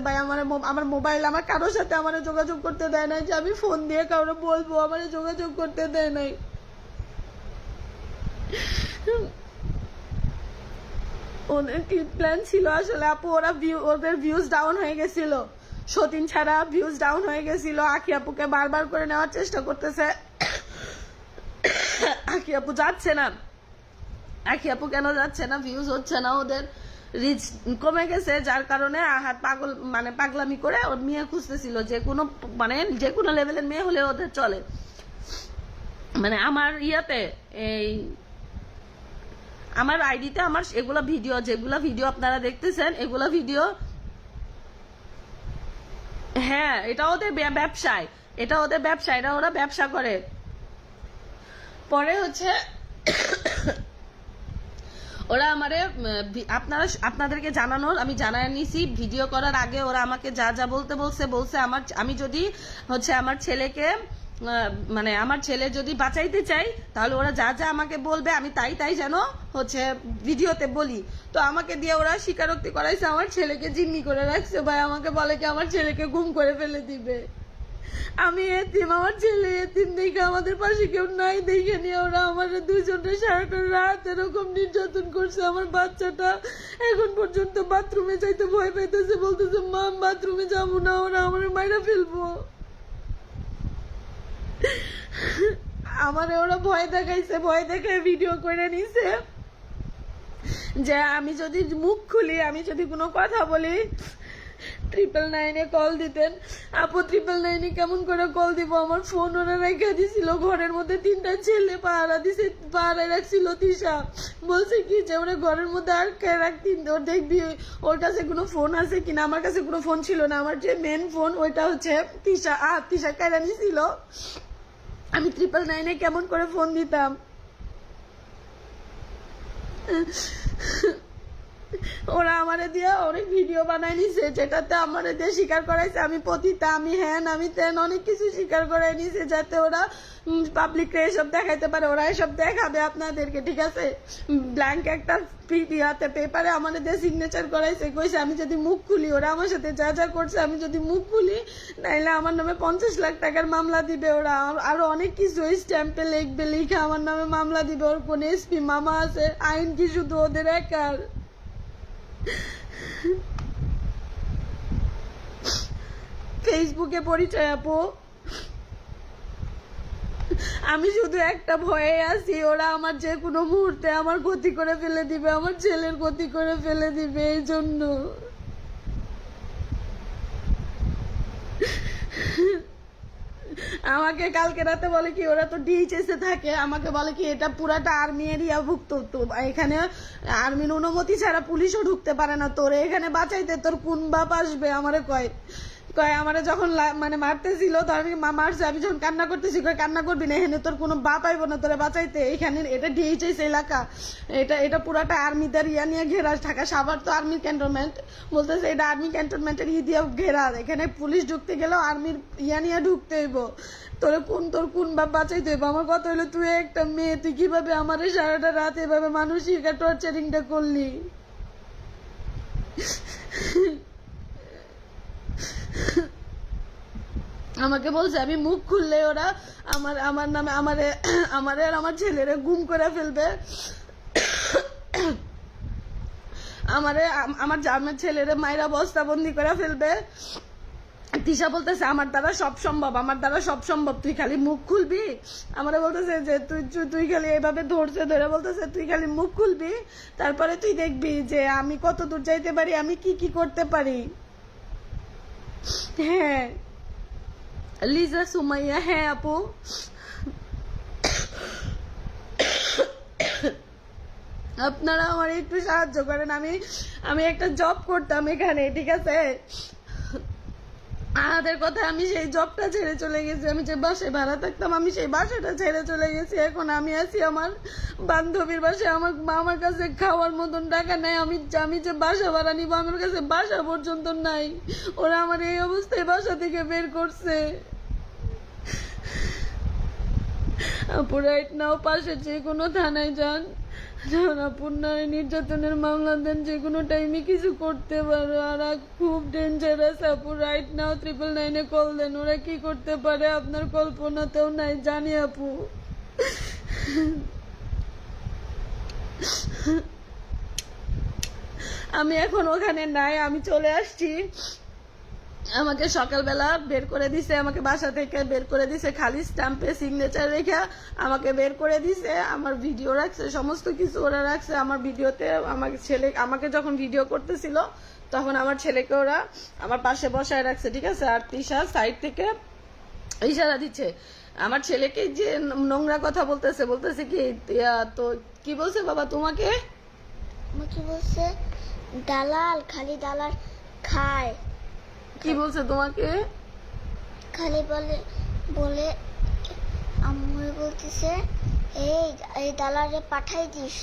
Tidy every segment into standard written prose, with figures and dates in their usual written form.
ভাই আমার মোবাইল আমার কারোর সাথে আমার যোগাযোগ করতে দেয় নাই, যে আমি ফোন দিয়ে কারো বলবো, আমার যোগাযোগ করতে দেয় নাই। ওদের কি প্ল্যান ছিল আসলে আপু, ওদের ভিউজ ডাউন হয়ে গেছিল, সতীন ছাড়া ভিউজ ডাউন হয়ে গেছিল। আখি আপুকে বারবার করে নেওয়ার চেষ্টা করতেছে, আখি আপু যাচ্ছে না। আখি আপু কেন যাচ্ছে না? ভিউজ হচ্ছে না, ওদের রিচ কমে গেছে, যার কারণে আহাত পাগলামি করে ওর মেয়ে খুঁজতেছিল, যে কোনো লেভেলের মেয়ে হলে ওদের চলে। আমার ইয়াতে আমার আইডিতে আমার এগুলা ভিডিও, যেগুলা ভিডিও আপনারা দেখতেছেন, এগুলা ভিডিও, হ্যাঁ এটা ওদের ব্যবসায়, এটা ওরা ব্যবসা করে। পরে হচ্ছে ওরা আমারে আপনাদেরকে জানানোর আমি জানায় নিছি, ভিডিও করার আগে ওরা আমাকে যা যা বলতে বলছে আমি যদি হচ্ছে আমার ছেলেকে আমার ছেলে যদি বাঁচাইতে চাই, তাহলে ওরা যা যা আমাকে বলবে আমি তাই যেন হচ্ছে ভিডিওতে বলি। তো আমাকে দিয়ে ওরা স্বীকারোক্তি করাইছে, আমার ছেলেকে জিম্মি করে রাখছে ভাই। আমাকে বলে কি আমার ছেলেকে গুম করে ফেলে দিবে। আমি এতিম, আমার ছেলে এতিম দেখে আমাদের পাশে কেউ নাই দেখে নিয়ে ওরা আমার দুজনটা সারাটা রাত এরকম নির্যাতন করছে। আমার বাচ্চাটা এখন পর্যন্ত বাথরুমে যাইতে ভয় পাইতেছে, বলতেছে মা বাথরুমে যাবো না, ওরা আমার মাইরা ফেলবো। আমারে ওরা ভয় দেখাইছে, ভয় দেখায় ভিডিও করে নিছে, যে আমি যদি মুখ খুলি, আমি যদি কোনো কথা বলি 999 কল দিতেন। আপু 999 কেমন করে কল দিব? আমার ফোন ওরা রেখে দিছিল ঘরের মধ্যে, 3টা ছেলে পাহারায় রাখছিল। তিশা বলছে কি যে ওরা ঘরের মধ্যে আর রাখতেন, ওর দেখবি ওর কাছে কোনো ফোন আছে কিনা। আমার কাছে কোনো ফোন ছিল না, আমার যে মেন ফোন ওইটা হচ্ছে তিশা কেড়ে নিছিল। আমি 999 কেমন করে ফোন দিতাম? ওরা আমারে দিয়ে অনেক ভিডিও বানাই নিছে, যেটাতে আমারে দিয়ে স্বীকার করাইছে আমি পতিতা, আমি হ্যান আমি তেন, অনেক কিছু স্বীকার করাই নিছে, যাতে ওরা পাবলিককে এসব দেখাইতে পারে। ওরা এসব দেখাবে আপনাদেরকে, ঠিক আছে? ব্ল্যাঙ্ক একটা পিডিয়াতে পেপারে আমাদের দিয়ে সিগনেচার করাইছে, কইছে আমি যদি মুখ খুলি, ওরা আমার সাথে যা যা করছে, আমি যদি মুখ খুলি নাইলে আমার নামে 50 লাখ টাকার মামলা দিবে। ওরা আরো অনেক কিছু স্ট্যাম্পে লিখবে, লিখে আমার নামে মামলা দিবে। ওর কোন এসপি মামা আছে, আইন কি শুধু ওদের একার? ফেসবুকে পরিচয় আপু, আমি শুধু একটা ভয়ে আছি, ওরা আমার যে কোনো মুহূর্তে আমার ক্ষতি করে ফেলে দিবে, আমার ছেলের ক্ষতি করে ফেলে দিবে। এই জন্য আমাকে কালকে রাতে বলে কি, ওরা তো ডিএইচএস এ থাকে, আমাকে বলে কি এটা পুরাটা আর্মি এরিয়া ভুক্ত, তো এখানে আর্মির অনুমতি ছাড়া পুলিশও ঢুকতে পারে না, তোরে এখানে বাঁচাইতে তোর কোন বাপ আসবে? আমারে কয় আমারে যখন মারতেছিল, তো আমি মারছে, আমি যখন কান্না করতেছি, কান্না করবি না, এখানে তোর কোনো বাপ আইব না তোরে বাঁচাইতে। এখানে এটা ডিএইচএস এলাকা, এটা পুরাটা আর্মিদের ইয়া নিয়ে ঘেরা। ঢাকা সাভার তো আর্মি ক্যান্টনমেন্ট, বলতেছে এটা আর্মি ক্যান্টনমেন্টের দিয়ে ঘেরা, এখানে পুলিশ ঢুকতে গেলেও আর্মির ইয়া নিয়ে ঢুকতে হইব। তোর কোন বাপ বাঁচাইতে হইব? আমার কথা হইলো তুই একটা মেয়ে, তুই কিভাবে আমার সারাটা রাত এভাবে মানসিক টর্চারিংটা করলি? আমাকে বলছে আমি মুখ খুললে ওরা আমার নামে আমারে আর আমার ছেলেরে গুম করে ফেলবে, আমার ছেলেরে মায়েরা বস্তাবন্দি করে ফেলবে। তিশা বলতেছে আমার দ্বারা সব সম্ভব, তুই খালি মুখ খুলবি। আমারে বলতেছে যে তুই খালি এইভাবে ধরে বলতেছে তুই খালি মুখ খুলবি, তারপরে তুই দেখবি যে আমি কত দূর যাইতে পারি, আমি কি করতে পারি। হ্যাঁ লিজা সুমাইয়া, হ্যাঁ আপু আপনারা আমার একটু সাহায্য করেন। আমি একটা জব করতাম এখানে, ঠিক আছে? আমাদের কথা, আমি সেই জবটা ছেড়ে চলে গেছি, আমি যে বাসায় ভাড়া থাকতাম আমি সেই বাসাটা ছেড়ে চলে গেছি। এখন আমি আছি আমার বান্ধবীর বাসায়, আমার কাছে খাওয়ার মতন টাকা নেই। আমি যে বাসা ভাড়া নিবো, আমার কাছে বাসা পর্যন্ত নাই। ওরা আমার এই অবস্থায় বাসা থেকে বের করছে। আপু রাইট নাও পাশে যে কোনো থানায় যান, পূর্ণ নির্যাতনের মামলা দেন, যে কোনো টাইমে কিছু করতে পারে। আর খুব ডেঞ্জারাস আপু। রাইট নাও 999-এ কল দেন, ওরা কি করতে পারে আপনার কল্পনাতেও নাই, জানি আপু। আমি এখন ওখানে নাই, আমি চলে আসছি। আমাকে সকালবেলা বের করে দিছে, আমাকে বাসা থেকে বের করে দিছে, খালি স্ট্যাম্পে সিগনেচার রেখে আমাকে বের করে দিছে। আমার ভিডিও রাখছে, সমস্ত কিছু ওরা রাখছে। আমার ভিডিওতে আমাকে যখন ভিডিও করতেছিল তখন আমার ছেলেকে ওরা আমার পাশে বসায় রাখছে, ঠিক আছে। আর তৃষা সাইড থেকে ইশারা দিচ্ছে আমার ছেলেকে, যে নোংরা কথা বলতেছে কি তো কি বলছে বাবা তোমাকে? আমাকে বলছে দালাল, খালি দালাল খায়। কি বলছে তোমাকে? খালি বলে বলে আম্মু বলতেছে এই এই দালালে পাঠাই দিস,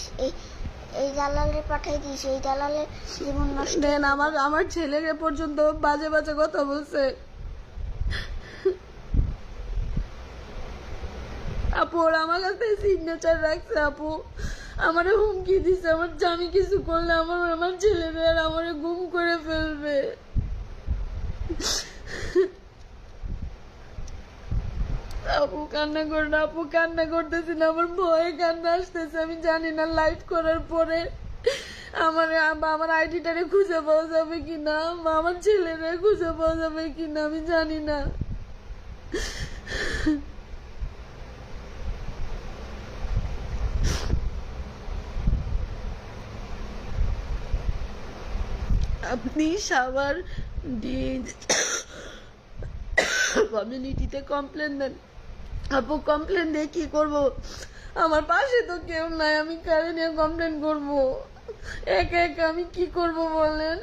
এই দালালে পাঠাই দিস, এই দালালের জীবন নষ্ট। দেন আমার ছেলেকে পর্যন্ত বাজে বাজে কথা বলছে। আপু ওরা আমার কাছে সিগনেচার রাখছে আপু, আমারে হুমকি দিছে, আমি কিছু করলে আমার ছেলেদের আমারে গুম করে ফেলবে। আপু কান্না করে না, আপু কান্না করতেছি না, আমার ভয়ে কান্না আসতেছে। আমি জানি না লাইভ করার পরে আমার আইডিটারে খুঁজে পাওয়া যাবে কিনা, বা আমার ছেলেরা খুঁজে পাওয়া যাবে কিনা, আমি জানি না। আপনি সাভার কমিউনিটিতে কমপ্লেন দেন। আপু কমপ্লেন দিয়ে কি করব? আমার পাশে তো কেউ নাই, আমি কারে নিয়ে কমপ্লেন করব? একা একা আমি কি করব বলেন?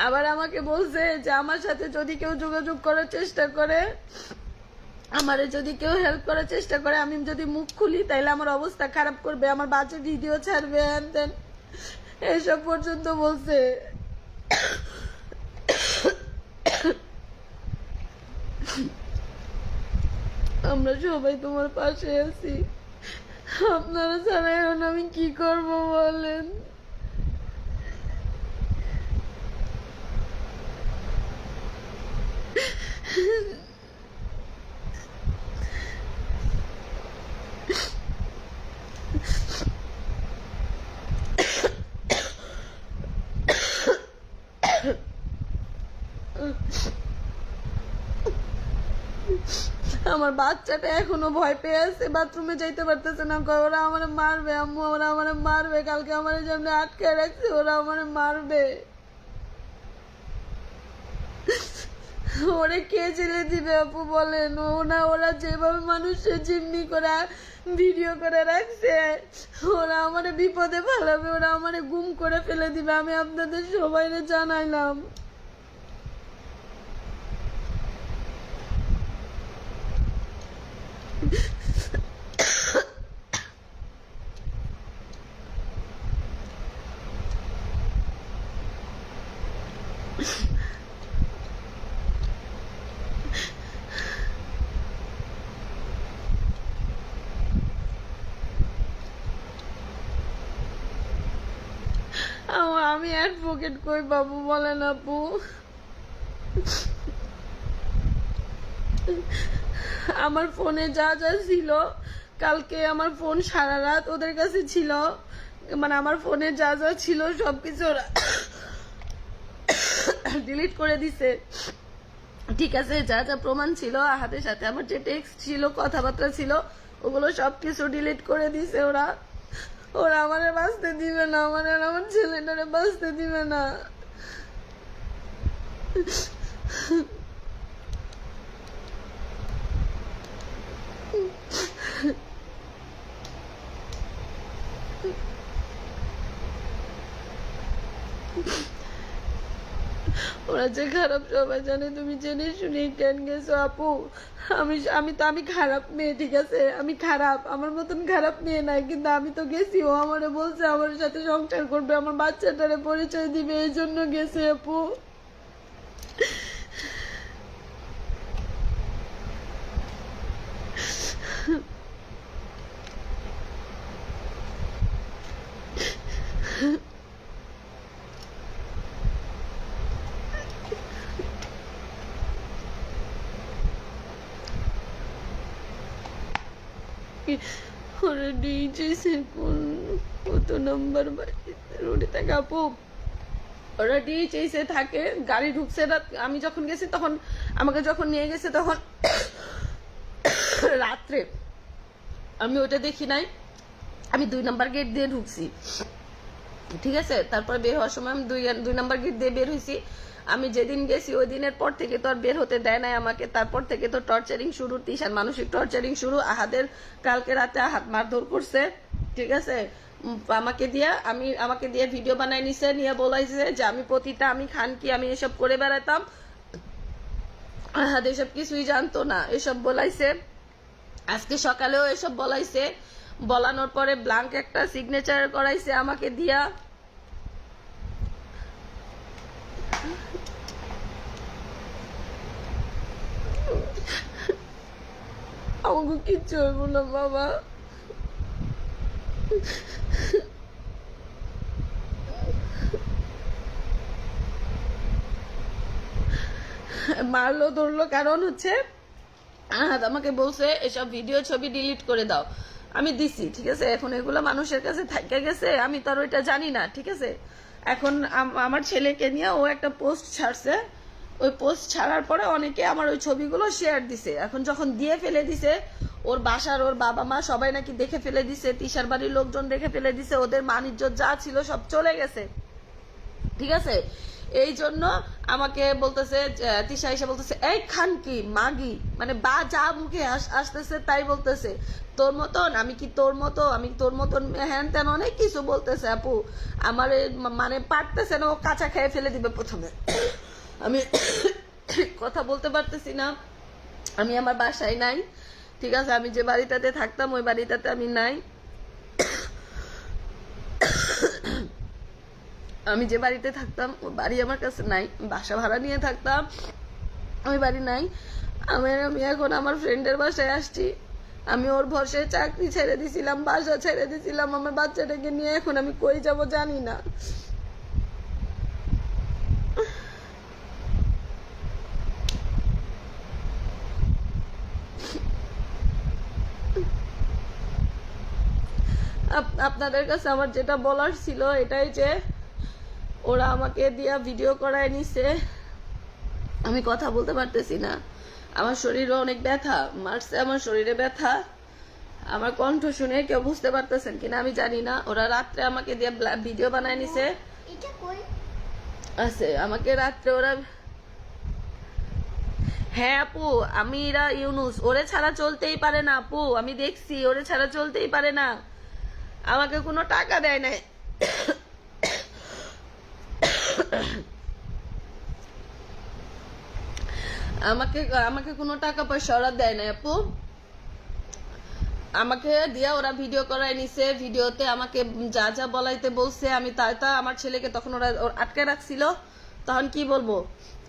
আবার আমাকে বলছে যে আমার সাথে যদি কেউ যোগাযোগ করার চেষ্টা করে, আমারে যদি কেউ হেল্প করার চেষ্টা করে, আমি যদি মুখ খুলি তাইলে আমার অবস্থা খারাপ করবে, আমার বাচ্চা ভিডিও ছাড়বে, দেন এসব পর্যন্ত বলছে। আমরা সবাই তোমার পাশে আছি, আপনারা ছাড়া এখন আমি কি করব বলেন? আমার বাচ্চাটা এখনো ভয় পেয়ে আছে, বাথরুমে যাইতে পারতেছে না, কয় ওরা আমার মারবে আম্মু, ওরা আমার মারবে, কালকে আমার সামনে আটকে রাখছে, ওরা আমার মারবে। ওরে কে ছেড়ে দিবে আপু বলেন? ওরা যেভাবে মানুষের জিম্মি করে ভিডিও করে রাখছে, ওরা আমার বিপদে ফেলাবে, ওরা আমার গুম করে ফেলে দিবে। আমি আপনাদের সবাইকে জানাইলাম। আমি অ্যাডভোকেট কই পাবো বলেন আপু? আমার ফোনে যা যা ছিল, কালকে আমার ফোন সারা রাত ওদের কাছে ছিল, মানে আমার ফোনে যা যা ছিল সবকিছু ওরা ডিলিট করে দিছে, ঠিক আছে। যা যা প্রমাণ ছিল হাতের সাথে, আমার যে টেক্সট ছিল, কথাবার্তা ছিল, ওগুলো সবকিছু ডিলিট করে দিছে ওরা। ওরা আমারে বাঁচতে দিবে না, আমার ছেলেটারে বাঁচতে দিবে না। ওরা যে খারাপ সবাই জানে, তুমি জেনে শুনে কেন গেছো আপু? আমি খারাপ মেয়ে, ঠিক আছে, আমি খারাপ, আমার মতন খারাপ মেয়ে নাই, কিন্তু আমি তো গেছি, ও আমারে বলছে আমার সাথে সংসার করবে, আমার বাচ্চাটারে পরিচয় দিবে, এই জন্য গেছে আপু। ওরা ডিজেছে কোন কত নাম্বার রোডে থাকে আপু? ওরা ডিজেছে থাকে, গাড়ি ঢুকছে রাত, আমি যখন গেছি তখন, আমাকে যখন নিয়ে গেছে তখন রাত্রে, আমি ওটা দেখি নাই, আমি 2 নাম্বার গেট দিয়ে ঢুকছি, ঠিক আছে। তারপরে বের হওয়ার সময় আমি 2 নাম্বার গেট দিয়ে বের হয়েছি। আমি যেদিন গেছি ওই দিনের পর থেকে তো আর বের হতে দেয় নাই আমাকে। তারপর থেকে তো টর্চারিং শুরু, তিশার মানসিক টর্চারিং শুরু। আহাদের কালকে রাতে আহাদ মারধর করছে, ঠিক আছে। আমাকে দিয়ে ভিডিও বানাই নিছে, নিয়ে বলাইছে যে আমি পতিতা, আমি খানকি, আমি এসব করে বেড়াতাম। আহাদ এসব কিছুই জানতো না, এসব বলাইছে। আজকে সকালেও এসব বলাইছে। বলানোর পরে ব্ল্যাঙ্ক একটা সিগনেচার করাইছে আমাকে দিয়া। আমাকে কিচ্ছু হইব না বাবা। মারলো ধরলো কারণ হচ্ছে আহাদ আমাকে বলছে এসব ভিডিও ছবি ডিলিট করে দাও। আমি দিছি, ঠিক আছে। এখন এগুলো মানুষের কাছে থাইকা গেছে, আমি তো আর ওইটা জানি না, ঠিক আছে। এখন আমার ছেলেকে নিয়ে ও একটা পোস্ট ছাড়ছে, ওই পোস্ট ছাড়ার পরে অনেকে আমার ওই ছবিগুলো শেয়ার দিছে। এখন যখন দিয়ে ফেলে দিছে, ওর বাসার ওর বাবা মা সবাই নাকি দেখে ফেলে দিছে, তিশার বাড়ির লোকজন দেখে ফেলে দিছে, ওদের মান-ইজ্জত যা ছিল সব চলে গেছে, ঠিক আছে। এই জন্য আমাকে বলতেছে, তিশা এসে বলতেছে এই খানকি মাগি, মানে বা যা মুখে আসতেছে তাই বলতেছে, তোর মতন আমি কি তোর মতো, আমি তোর মতন হ্যান তেন অনেক কিছু বলতেছে আপু। আমার মানে পারতেছে না, ও কাঁচা খেয়ে ফেলে দিবে প্রথমে। আমি কথা বলতে পারতেছি না, আমি আমার বাসায় নাই, ঠিক আছে। আমি যে বাড়িটাতে থাকতাম ওই বাড়িটাতে আমি নাই, আমি যে বাড়িতে থাকতাম ওই বাড়ি আমার কাছে নাই, বাসা ভাড়া নিয়ে থাকতাম ওই বাড়ি নাই। আমি এখন আমার ফ্রেন্ডের বাসায় আসছি। আমি ওর ভরসায় চাকরি ছেড়ে দিছিলাম, বাসা ছেড়ে দিছিলাম আমার বাচ্চাটাকে নিয়ে। এখন আমি কই যাব জানি না। আপনাদের কাছে আমার যেটা বলার ছিল এটাই যে ওরা আমাকে দিয়া ভিডিও করায় নিছে, আমি কথা বলতে পারতেছি না, আমার শরীরে অনেক ব্যথা মারছে, আমার শরীরে ব্যথা। আমার কণ্ঠ শুনে কেউ বুঝতে পারতেছেন কিনা আমি জানি না। ওরা রাত্রে আমাকে দিয়ে ভিডিও বানায় নিছে, আছে আমাকে রাত্রে ওরা। হ্যাঁ আপু, আমি এরা ইউনুস, ওরে ছাড়া চলতেই পারে না আপু, আমি দেখছি ওরে ছাড়া চলতেই পারে না। আমাকে কোনো টাকা দেয় নাই, আমাকে কোনো টাকা পয়সা ওরা দেয় নাই আপু। আমাকে দিয়া ওরা ভিডিও করায় নিছে, ভিডিওতে আমাকে যা যা বলাইতে বলছে আমি তা আমার ছেলেকে তখন ওরা আটকে রাখছিল, তখন কি বলবো,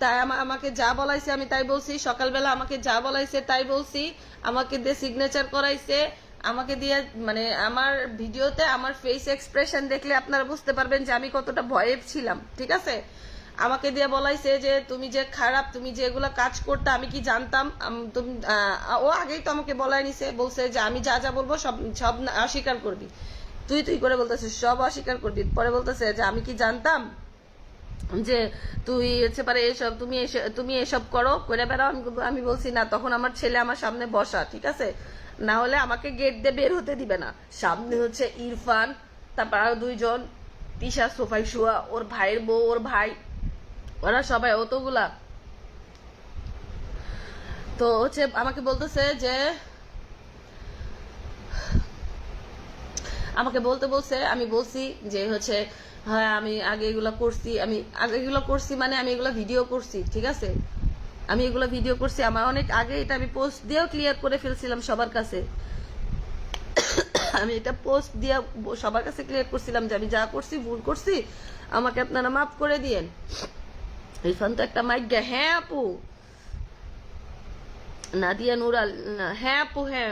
তাই আমাকে যা বলাইছে আমি তাই বলছি। সকালবেলা আমাকে যা বলাইছে তাই বলছি, আমাকে দিয়ে সিগনেচার করাইছে, আমাকে দিয়ে মানে আমার ভিডিওতে আমার ফেস এক্সপ্রেশন দেখলে আপনারা বুঝতে পারবেন যে আমি কতটা ভয়ে ছিলাম, ঠিক আছে। আমাকে দিয়ে বলাইছে যে তুমি যে খারাপ, তুমি যে এগুলা কাজ করতে আমি কি জানতাম। ও আগেই তো আমাকে বলাই নিছে, বলছে যে আমি যা যা বলবো সব সব অস্বীকার করবি, তুই করে বলতেছিস সব অস্বীকার করবি। পরে বলতেছে যে আমি কি জানতাম যে তুই হচ্ছে পারে এসব তুমি এসব করো করে বেড়াও। আমি বলছি না, তখন আমার ছেলে আমার সামনে বসা, ঠিক আছে, না হলে আমাকে গেট দিয়ে বের হতে দিবে না। সামনে হচ্ছে ইরফান, তারপর আরো 2 জন, তিশা সোফায় শুয়া, ওর ভাইয়ের বউ, ওর ভাই, ওরা সবাই অতগুলা। তো হচ্ছে আমাকে বলতেছে যে আমাকে বলতে বলছে, আমি বলছি যে হচ্ছে হ্যাঁ আমি আগে এগুলো করছি, মানে আমি এগুলো ভিডিও করছি, ঠিক আছে, আমি এগুলো ভিডিও করছি আমার অনেক আগে, এটা আমি পোস্ট দিয়েও ক্লিয়ার করে ফেলছিলাম সবার কাছে। আমি এটা পোস্ট দিয়ে সবার কাছে ক্লিয়ার করছিলাম যে আমি যা করছি ভুল করছি, আমাকে আপনারা মাফ করে দিয়েন। ইরফান তো একটা মাইক গে। হ্যাঁ আপু, নাদিয়া নুরাল, হ্যাঁ আপু, হ্যাঁ